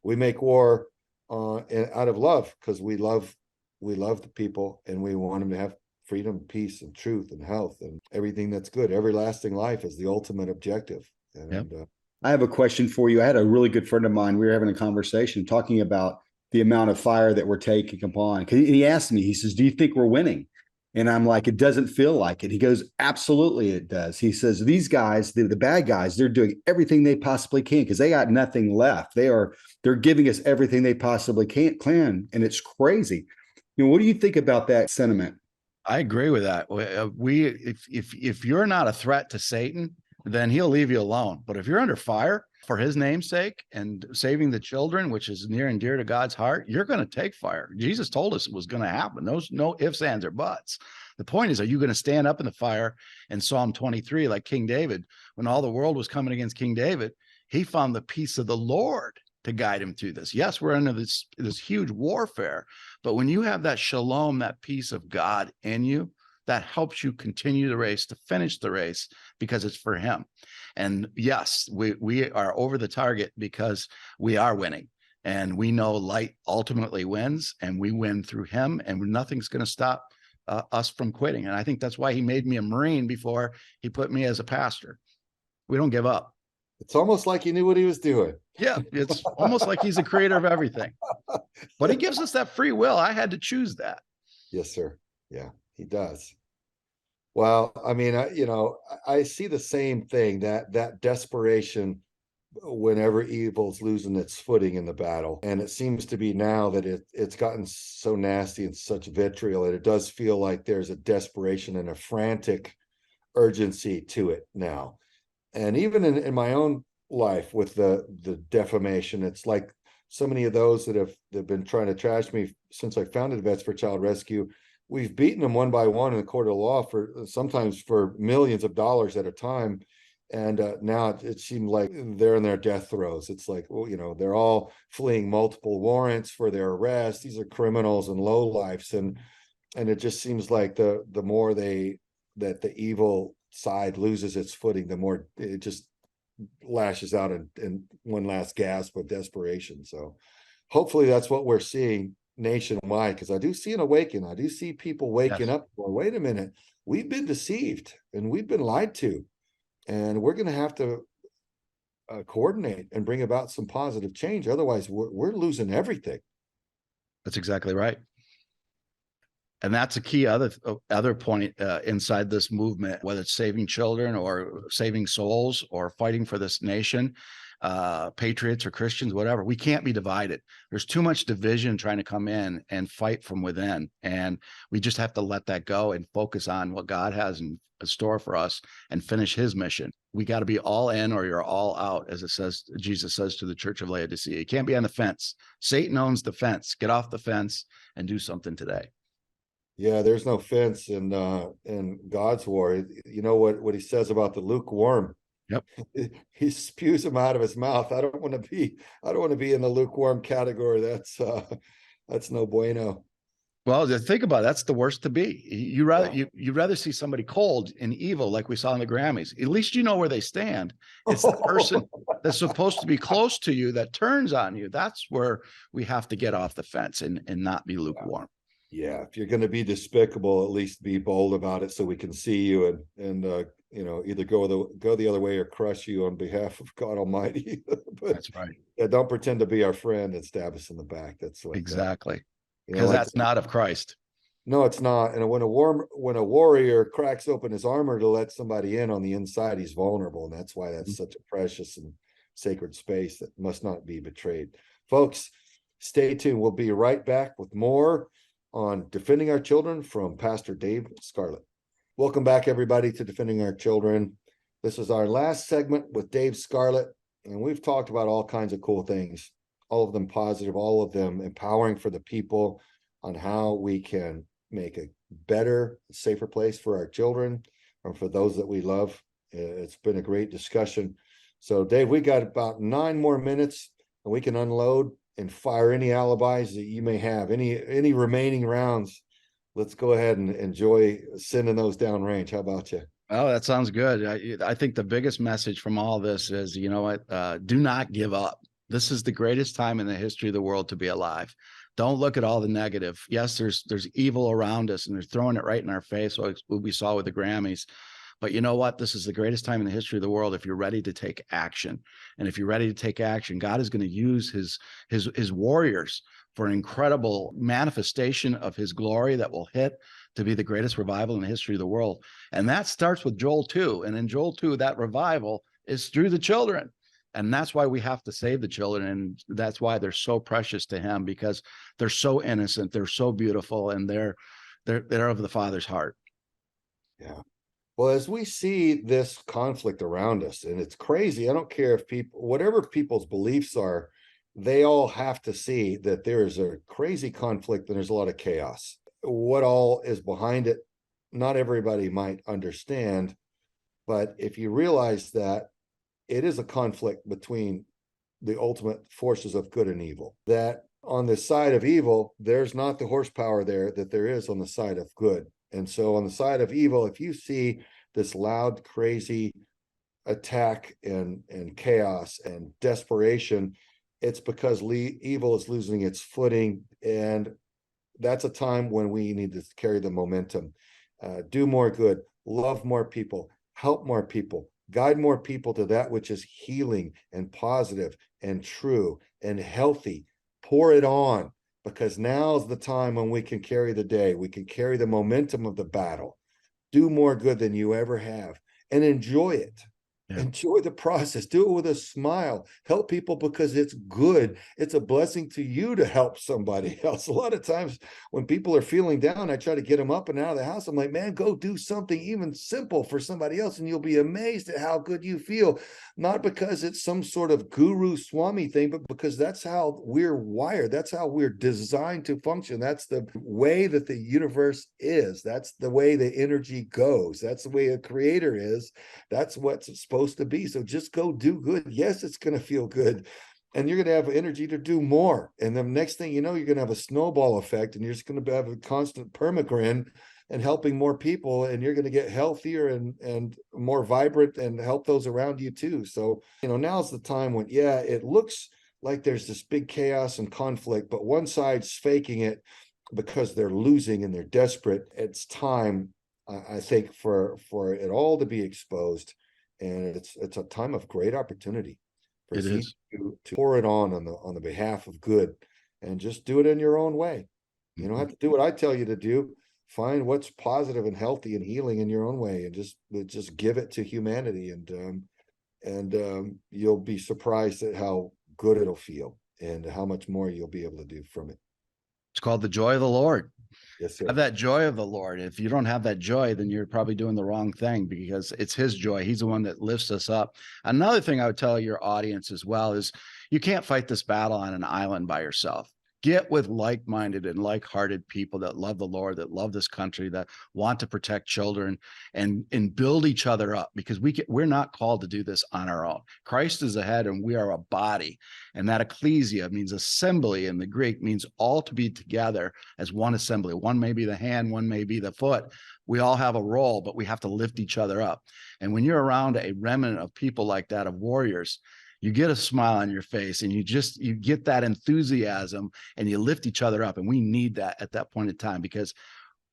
we make war out of love, because we love the people, and we want them to have freedom, peace, and truth, and health, and everything that's good. Everlasting life is the ultimate objective. And Yep. I have a question for you. I had a really good friend of mine. We were having a conversation talking about the amount of fire that we're taking upon. Because he asked me, he says, do you think we're winning? And I'm like, it doesn't feel like it. He goes, absolutely it does. He says, these guys, the bad guys, they're doing everything they possibly can because they got nothing left. They're giving us everything they possibly can. And it's crazy. What do you think about that sentiment? I agree with that. If you're not a threat to Satan, then he'll leave you alone. But if you're under fire for His name's sake and saving the children, which is near and dear to God's heart, you're going to take fire. Jesus told us it was going to happen. No ifs, ands, or buts. The point is, are you going to stand up in the fire? In Psalm 23, like King David, when all the world was coming against King David, he found the peace of the Lord to guide him through this. Yes, we're under this huge warfare, but when you have that shalom, that peace of God in you, that helps you continue the race, to finish the race, because it's for Him. And yes, we are over the target because we are winning, and we know light ultimately wins, and we win through Him, and nothing's going to stop us from quitting. And I think that's why He made me a Marine before He put me as a pastor. We don't give up. it's almost like He knew what He was doing. Yeah, it's almost like He's the creator of everything, but He gives us that free will. I had to choose that. Yes, sir. Yeah, He does. Well, I mean, I see the same thing, that desperation whenever evil's losing its footing in the battle. And it seems to be now that it's gotten so nasty and such vitriol that it does feel like there's a desperation and a frantic urgency to it now. And even in my own life with the defamation, it's like so many of those that have been trying to trash me since I founded Vets for Child Rescue, we've beaten them one by one in the court of law, for sometimes for millions of dollars at a time. And now it seems like they're in their death throes. It's like, well, they're all fleeing multiple warrants for their arrest. These are criminals and lowlifes. And it just seems like the more that the evil side loses its footing, the more it just lashes out in one last gasp of desperation. So hopefully that's what we're seeing nationwide, because I do see an awakening. I do see people waking up. Well, wait a minute, we've been deceived and we've been lied to, and we're going to have to coordinate and bring about some positive change. Otherwise, we're losing everything. That's exactly right. And that's a key other point inside this movement, whether it's saving children or saving souls or fighting for this nation, patriots or Christians, whatever. We can't be divided. There's too much division trying to come in and fight from within. And we just have to let that go and focus on what God has in store for us and finish his mission. We got to be all in or you're all out, as it says, Jesus says to the church of Laodicea. You can't be on the fence. Satan owns the fence. Get off the fence and do something today. Yeah, there's no fence in God's war. You know what he says about the lukewarm. Yep. He spews them out of his mouth. I don't want to be in the lukewarm category. That's no bueno. Well, think about it, that's the worst to be. You'd rather see somebody cold and evil, like we saw in the Grammys. At least you know where they stand. It's the person that's supposed to be close to you that turns on you. That's where we have to get off the fence and not be lukewarm. Yeah, if you're going to be despicable, at least be bold about it so we can see you and either go the other way or crush you on behalf of God Almighty. But, that's right. Yeah, don't pretend to be our friend and stab us in the back. That's what exactly. Because that's not of Christ. No, it's not. And when a warrior cracks open his armor to let somebody in on the inside, he's vulnerable. And that's why that's such a precious and sacred space that must not be betrayed. Folks, stay tuned. We'll be right back with more on Defending Our Children from Pastor Dave Scarlett. Welcome back, everybody, to Defending Our Children. This is our last segment with Dave Scarlett, and we've talked about all kinds of cool things, all of them positive, all of them empowering for the people on how we can make a better, safer place for our children and for those that we love. It's been a great discussion. So, Dave, we got about 9 more minutes, and we can unload and fire any alibis that you may have, any remaining rounds. Let's go ahead and enjoy sending those downrange. How about you? Oh, that sounds good. I think the biggest message from all this is, you know what, do not give up. This is the greatest time in the history of the world to be alive. Don't look at all the negative. Yes, there's evil around us and they're throwing it right in our face, like what we saw with the Grammys. But you know what? This is the greatest time in the history of the world if you're ready to take action. And if you're ready to take action, God is going to use his warriors for an incredible manifestation of his glory that will hit to be the greatest revival in the history of the world. And that starts with Joel 2. And in Joel 2, that revival is through the children. And that's why we have to save the children. And that's why they're so precious to him, because they're so innocent, they're so beautiful, and they're of the Father's heart. Yeah. Well, as we see this conflict around us, and it's crazy, I don't care if whatever people's beliefs are, they all have to see that there is a crazy conflict and there's a lot of chaos. What all is behind it, not everybody might understand, but if you realize that it is a conflict between the ultimate forces of good and evil, that on the side of evil, there's not the horsepower there that there is on the side of good. And so on the side of evil, if you see this loud, crazy attack and chaos and desperation, it's because evil is losing its footing. And that's a time when we need to carry the momentum, do more good, love more people, help more people, guide more people to that which is healing and positive and true and healthy. Pour it on, because now's the time when we can carry the day. We can carry the momentum of the battle. Do more good than you ever have and enjoy it. Yeah. Enjoy the process. Do it with a smile. Help people because it's good. It's a blessing to you to help somebody else. A lot of times when people are feeling down, I try to get them up and out of the house. I'm like, man, go do something even simple for somebody else, and you'll be amazed at how good you feel. Not because it's some sort of guru swami thing, but because that's how we're wired. That's how we're designed to function. That's the way that the universe is. That's the way the energy goes. That's the way a creator is. That's what's supposed to be. So just go do good. Yes, it's going to feel good, and you're going to have energy to do more. And the next thing you know, you're going to have a snowball effect, and you're just going to have a constant permagrin and helping more people, and you're going to get healthier and more vibrant and help those around you too. So, now's the time when, it looks like there's this big chaos and conflict, but one side's faking it because they're losing and they're desperate. It's time, I think, for it all to be exposed, and it's a time of great opportunity for It each is. to pour it on the behalf of good, and just do it in your own way. You don't have to do what I tell you to do. Find what's positive and healthy and healing in your own way, and just give it to humanity, and you'll be surprised at how good it'll feel and how much more you'll be able to do from it. It's called the joy of the Lord. Yes, sir. Have that joy of the Lord. If you don't have that joy, then you're probably doing the wrong thing, because it's his joy. He's the one that lifts us up. Another thing I would tell your audience as well is you can't fight this battle on an island by yourself. Get with like-minded and like-hearted people that love the Lord, that love this country, that want to protect children, and build each other up, because we're not called to do this on our own. Christ is the head and we are a body. And that ecclesia means assembly in the Greek, means all to be together as one assembly. One may be the hand, one may be the foot. We all have a role, but we have to lift each other up. And when you're around a remnant of people like that, of warriors, you get a smile on your face, and you get that enthusiasm, and you lift each other up. And we need that at that point in time, because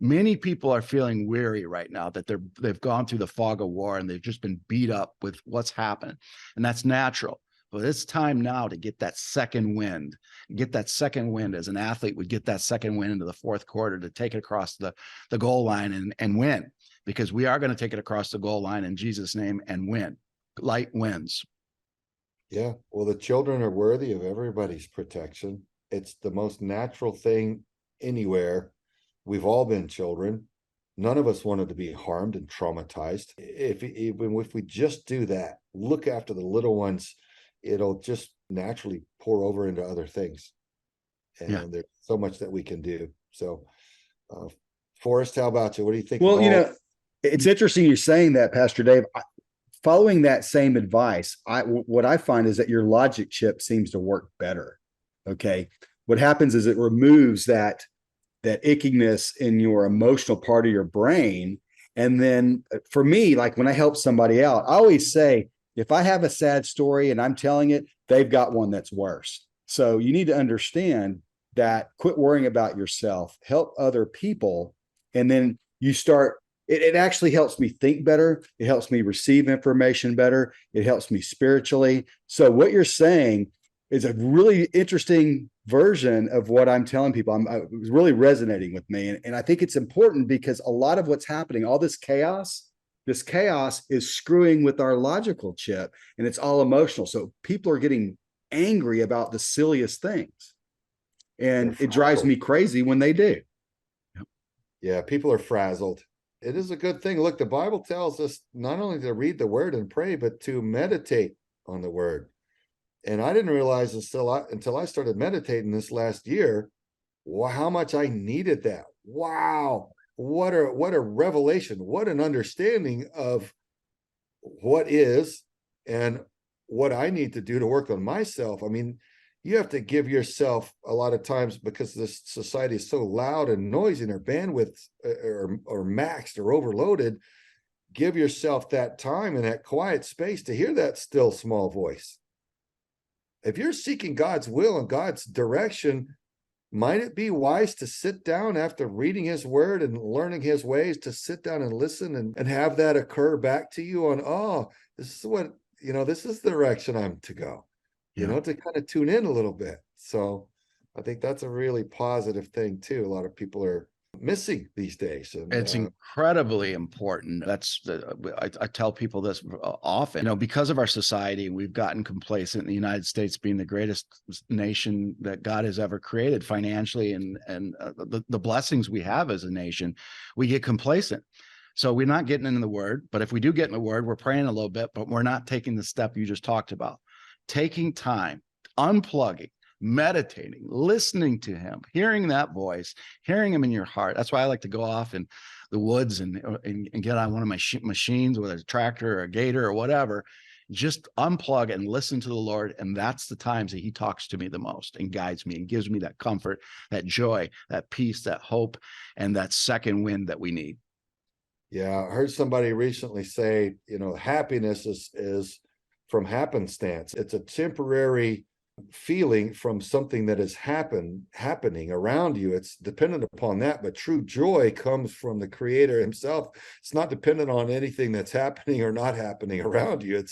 many people are feeling weary right now, that they've gone through the fog of war and they've just been beat up with what's happened. And that's natural. But it's time now to get that second wind, as an athlete would get that second wind into the fourth quarter, to take it across the goal line and win, because we are going to take it across the goal line in Jesus' name and win. Light wins. Yeah, well, the children are worthy of everybody's protection. It's the most natural thing anywhere. We've all been children. None of us wanted to be harmed and traumatized. If we just do that, look after the little ones, it'll just naturally pour over into other things. And there's so much that we can do. So, Forrest, how about you? What do you think? Well, it's interesting you're saying that, Pastor Dave. Following that same advice, what I find is that your logic chip seems to work better. Okay. What happens is it removes that ickiness in your emotional part of your brain. And then for me, like when I help somebody out, I always say, if I have a sad story and I'm telling it, they've got one that's worse. So you need to understand that, quit worrying about yourself, help other people. And then you start, it actually helps me think better. It helps me receive information better. It helps me spiritually. So what you're saying is a really interesting version of what I'm telling people. It was really resonating with me. And I think it's important, because a lot of what's happening, all this chaos is screwing with our logical chip, and it's all emotional. So people are getting angry about the silliest things. And it drives me crazy when they do. Yeah, people are frazzled. It is a good thing. Look, the Bible tells us not only to read the word and pray, but to meditate on the word. And I didn't realize until I started meditating this last year, how much I needed that. Wow. What a revelation. What an understanding of what is and what I need to do to work on myself. I mean, you have to give yourself a lot of times, because this society is so loud and noisy, and their bandwidth or maxed or overloaded. Give yourself that time and that quiet space to hear that still small voice. If you're seeking God's will and God's direction, might it be wise to sit down after reading his word and learning his ways, to sit down and listen and have that occur back to you on, this is what, this is the direction I'm to go. To kind of tune in a little bit. So I think that's a really positive thing too. A lot of people are missing these days. And it's incredibly important. I tell people this often, because of our society, we've gotten complacent in the United States being the greatest nation that God has ever created financially, and the blessings we have as a nation, we get complacent. So we're not getting into the word, but if we do get in the word, we're praying a little bit, but we're not taking the step you just talked about. Taking time, unplugging, meditating, listening to him, hearing that voice, hearing him in your heart. That's why I like to go off in the woods and get on one of my machines, whether it's a tractor or a gator or whatever, just unplug and listen to the Lord. And that's the times that he talks to me the most and guides me and gives me that comfort, that joy, that peace, that hope, and that second wind that we need. Yeah, I heard somebody recently say, happiness is from happenstance. It's a temporary feeling from something that is happening around you. It's dependent upon that, but true joy comes from the Creator himself. It's not dependent on anything that's happening or not happening around you.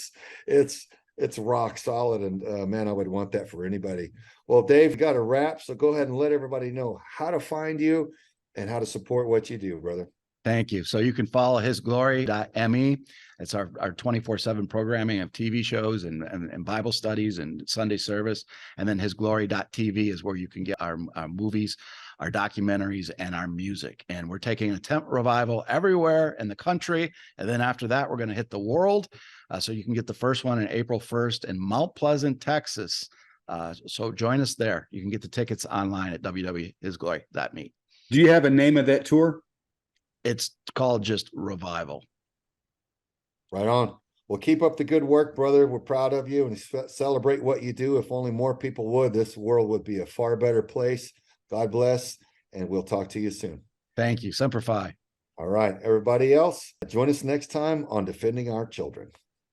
It's rock solid, and man, I would want that for anybody. Well, Dave, you got a wrap, so go ahead and let everybody know how to find you and how to support what you do, brother. Thank you. So you can follow hisglory.me. It's our 24/7 programming of TV shows and Bible studies and Sunday service. And then hisglory.tv is where you can get our movies, our documentaries, and our music. And we're taking a tent revival everywhere in the country. And then after that, we're going to hit the world. So you can get the first one on April 1st in Mount Pleasant, Texas. So join us there. You can get the tickets online at www.hisglory.me. Do you have a name of that tour? It's called just Revival. Right on. Well, keep up the good work, brother. We're proud of you and celebrate what you do. If only more people would, this world would be a far better place. God bless, and we'll talk to you soon. Thank you. Semper Fi. All right, everybody else, join us next time on Defending Our Children.